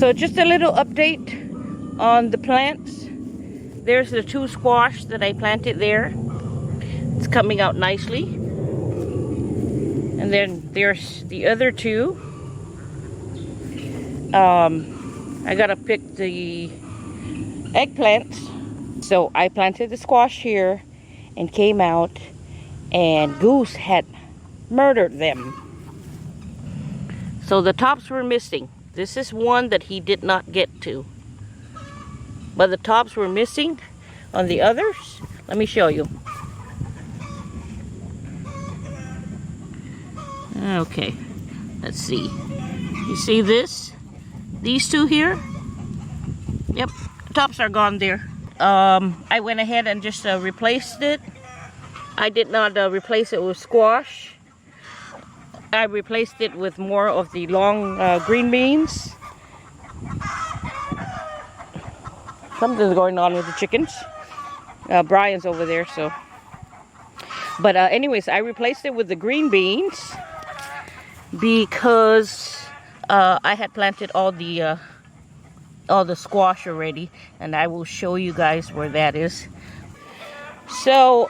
So just a little update on the plants. There's the 2 squash that I planted there. It's coming out nicely. And then there's the other 2. I gotta pick the eggplants. So I planted the squash here and came out, and Goose had murdered them. So the tops were missing. This is one that he did not get to. But the tops were missing on the others. Let me show you. Okay, let's see. You see this? These 2 here? Yep, the tops are gone there. I went ahead and just replaced it. I did not replace it with squash. I replaced it with more of the long green beans. Something's going on with the chickens. Brian's over there, so. But anyways, I replaced it with the green beans because I had planted all the squash already, and I will show you guys where that is. So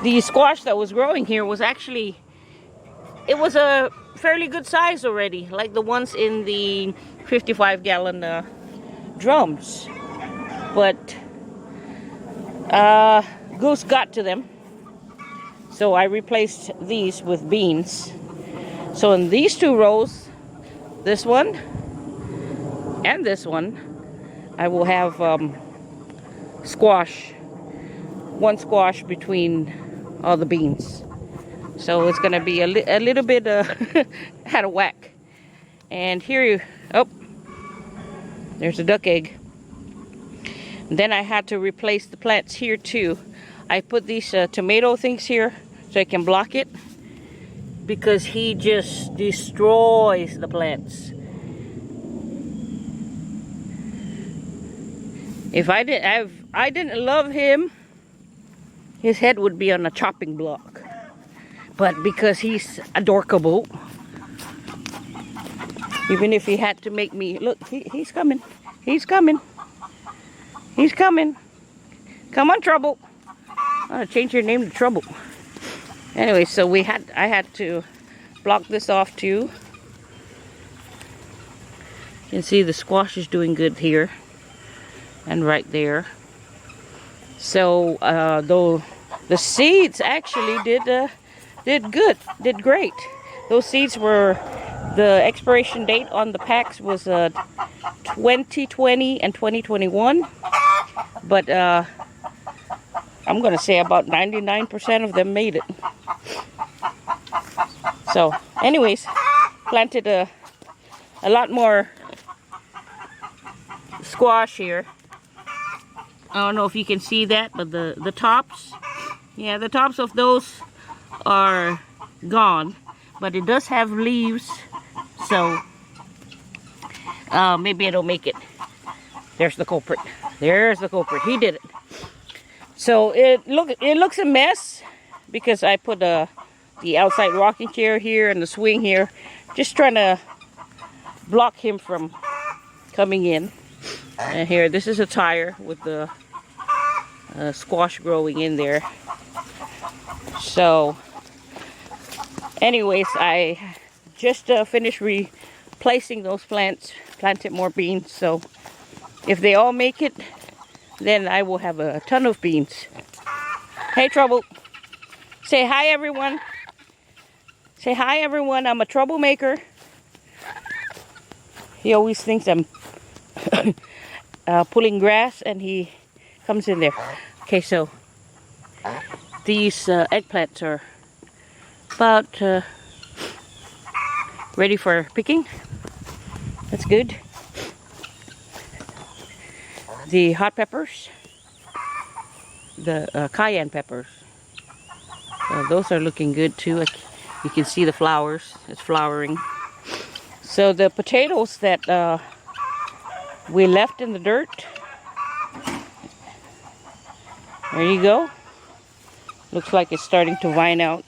the squash that was growing here was actually, it was a fairly good size already, like the ones in the 55-gallon drums. But Goose got to them, so I replaced these with beans. So in these 2 rows, this one and this one, I will have squash, 1 squash between all the beans. So it's gonna be a little bit out of whack. And here oh, there's a duck egg. Then I had to replace the plants here too. I put these tomato things here so I can block it, because he just destroys the plants. If I didn't love him, his head would be on a chopping block. But because he's adorable, even if he had to make me look, he's coming. He's coming. He's coming. Come on, Trouble. I'm gonna change your name to Trouble. Anyway, so I had to block this off too. You can see the squash is doing good here and right there. So though the seeds actually did great. Those seeds were, the expiration date on the packs was 2020 and 2021, but I'm gonna say about 99% of them made it. So anyways, planted a lot more squash here. I don't know if you can see that, but the tops, yeah, the tops of those are gone, but it does have leaves, so maybe it'll make it. There's the culprit. There's the culprit. He did it. So it looks a mess because I put the outside rocking chair here and the swing here, just trying to block him from coming in. And here, this is a tire with the squash growing in there. So anyways, I just finished replacing those plants, planted more beans. So if they all make it, then I will have a ton of beans. Hey, Trouble. Say hi, everyone. Say hi, everyone. I'm a troublemaker. He always thinks I'm pulling grass, and he comes in there. Okay, so these eggplants are about ready for picking. That's good. The hot peppers, the cayenne peppers, those are looking good too. You can see the flowers, it's flowering. So the potatoes that we left in the dirt, there you go. Looks like it's starting to vine out,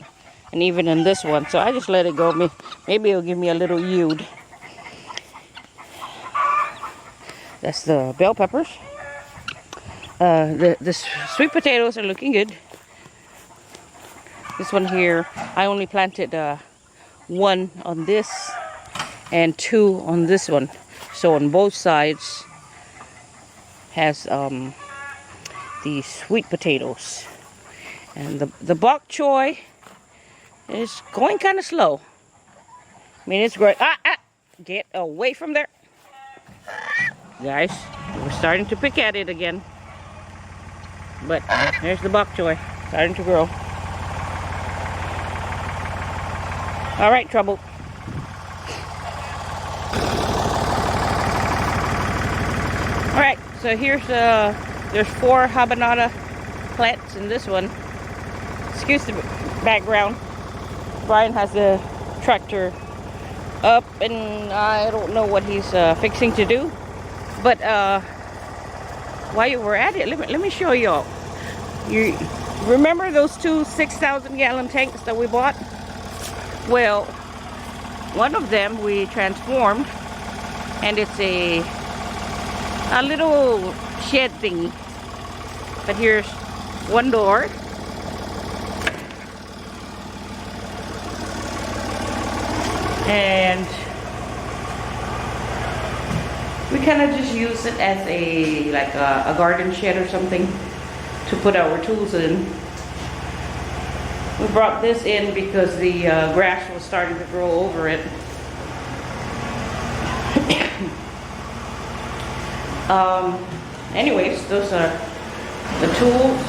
and even in this one. So I just let it go. Maybe it'll give me a little yield. That's the bell peppers. The sweet potatoes are looking good. This one here, I only planted one on this and two on this one. So on both sides has the sweet potatoes. And the bok choy is going kind of slow. I mean, it's great. Get away from there. Guys, we're starting to pick at it again. But there's the bok choy starting to grow. All right, trouble. All right, so here's there's 4 habanada plants in this one. Excuse the background. Brian has the tractor up, and I don't know what he's fixing to do. But while we're at it, let me show y'all. You remember those 2 6,000-gallon tanks that we bought? Well, one of them we transformed, and it's a little shed thingy. But here's one door. And we kind of just use it as a garden shed or something to put our tools in. We brought this in because the grass was starting to grow over it. Anyways, those are the tools.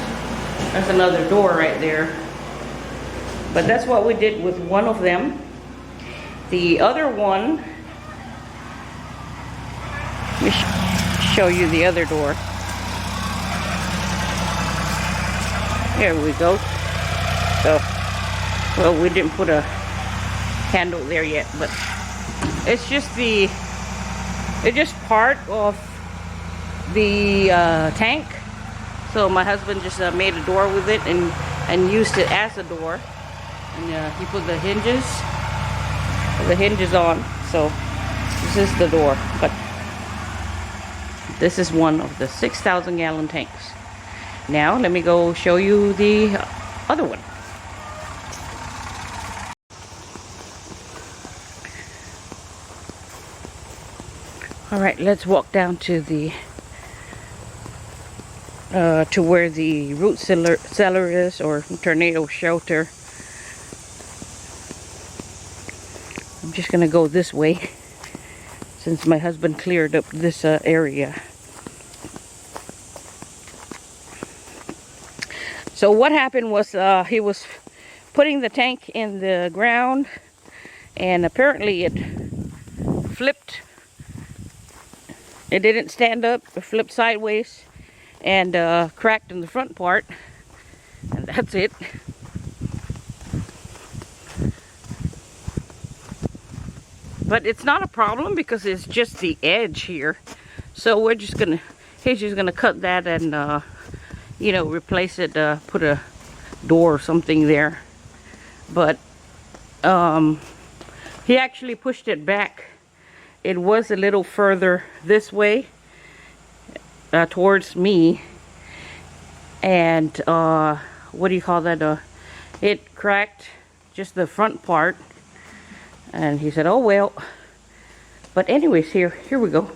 There's another door right there. But that's what we did with one of them. The other one, let me show you the other door. Here we go. So, well, we didn't put a handle there yet, but it's just part of the tank. So my husband just made a door with it and used it as a door. And he put the hinges on. So this is the door, but this is one of the 6,000-gallon tanks. Now let me go show you the other one. All right, let's walk down to the to where the root cellar is, or tornado shelter. I'm just gonna go this way since my husband cleared up this area. So what happened was he was putting the tank in the ground, and apparently it flipped. It didn't stand up, it flipped sideways and cracked in the front part, and that's it. But it's not a problem because it's just the edge here. So we're just gonna, he's just gonna cut that and you know, replace it, put a door or something there. But he actually pushed it back. It was a little further this way towards me, and what do you call that, it cracked just the front part. And he said, oh well. But anyways, here we go.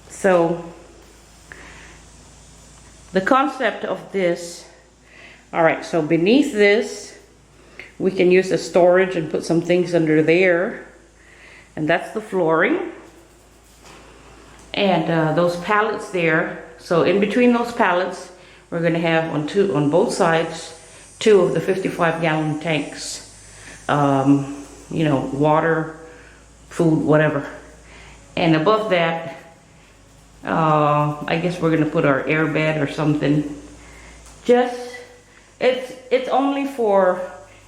So the concept of this, all right, so beneath this we can use a storage and put some things under there. And that's the flooring. And those pallets there. So in between those pallets, we're gonna have on both sides 2 of the 55-gallon tanks. You know, water, food, whatever. And above that, I guess we're gonna put our air bed or something. Just, it's only for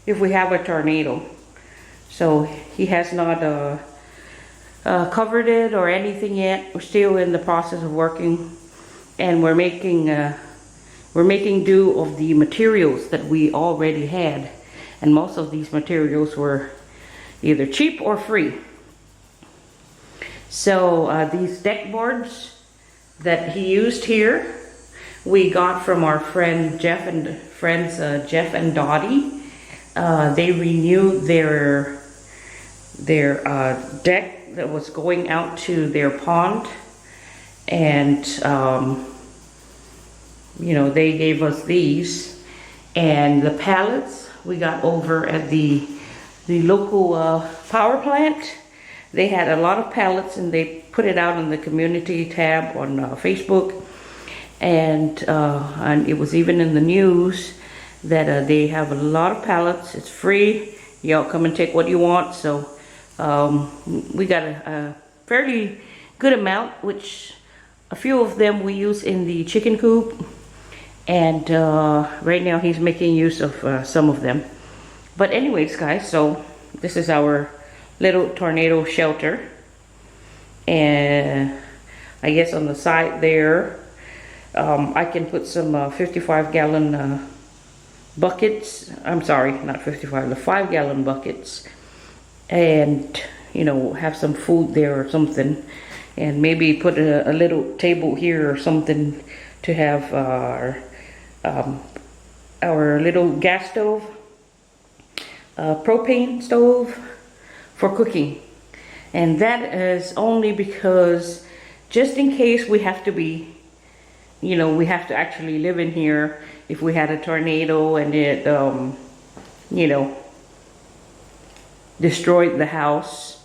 if we have a tornado. So he has not covered it or anything yet. We're still in the process of working, and we're making do of the materials that we already had, and most of these materials were either cheap or free. So these deck boards that he used here, we got from our friends Jeff and Dottie. They renewed their deck that was going out to their pond, and you know, they gave us these, and the pallets we got over at the local power plant. They had a lot of pallets, and they put it out on the community tab on Facebook, and it was even in the news that they have a lot of pallets. It's free. Y'all come and take what you want. So we got a fairly good amount, which a few of them we use in the chicken coop, and right now he's making use of some of them. But anyways, guys, so this is our little tornado shelter, and I guess on the side there I can put some 55-gallon buckets. I'm sorry, not 55, the 5-gallon buckets, and you know, have some food there or something, and maybe put a little table here or something to have our little gas stove, propane stove for cooking. And that is only because just in case we have to be, you know, we have to actually live in here if we had a tornado and it you know, destroyed the house.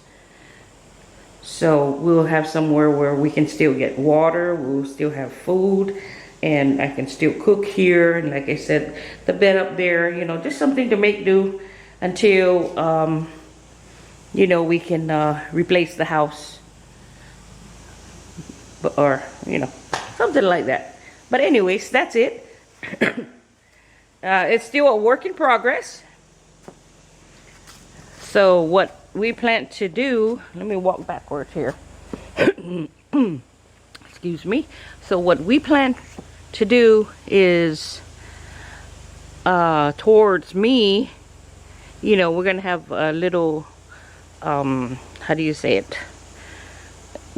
So we'll have somewhere where we can still get water, we'll still have food, and I can still cook here. And like I said, the bed up there, you know, just something to make do until you know, we can replace the house, or you know, something like that. But anyways, that's it. It's still a work in progress. So what we plan to do, let me walk backwards here. Excuse me. So what we plan to do is towards me, you know, we're gonna have a little how do you say it,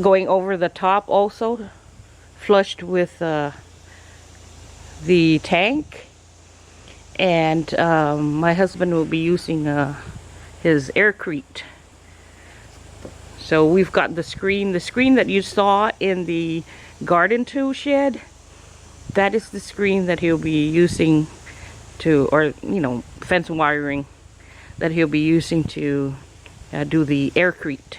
going over the top, also flushed with the tank. And my husband will be using his aircrete. So we've got the screen that you saw in the garden tool shed. That is the screen that he'll be using to, or you know, fence wiring that he'll be using to do the aircrete.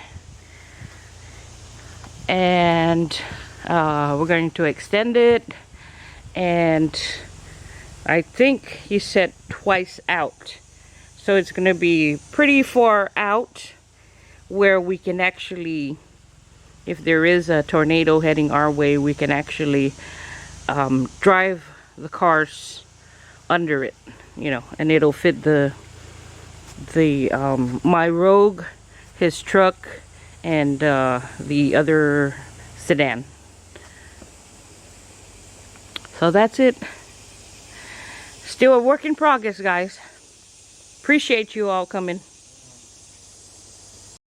And we're going to extend it, and I think he said twice out, so it's going to be pretty far out where we can actually, if there is a tornado heading our way, we can actually drive the cars under it, you know, and it'll fit the my Rogue, his truck, and the other sedan. So that's it. Still a work in progress, guys. Appreciate you all coming.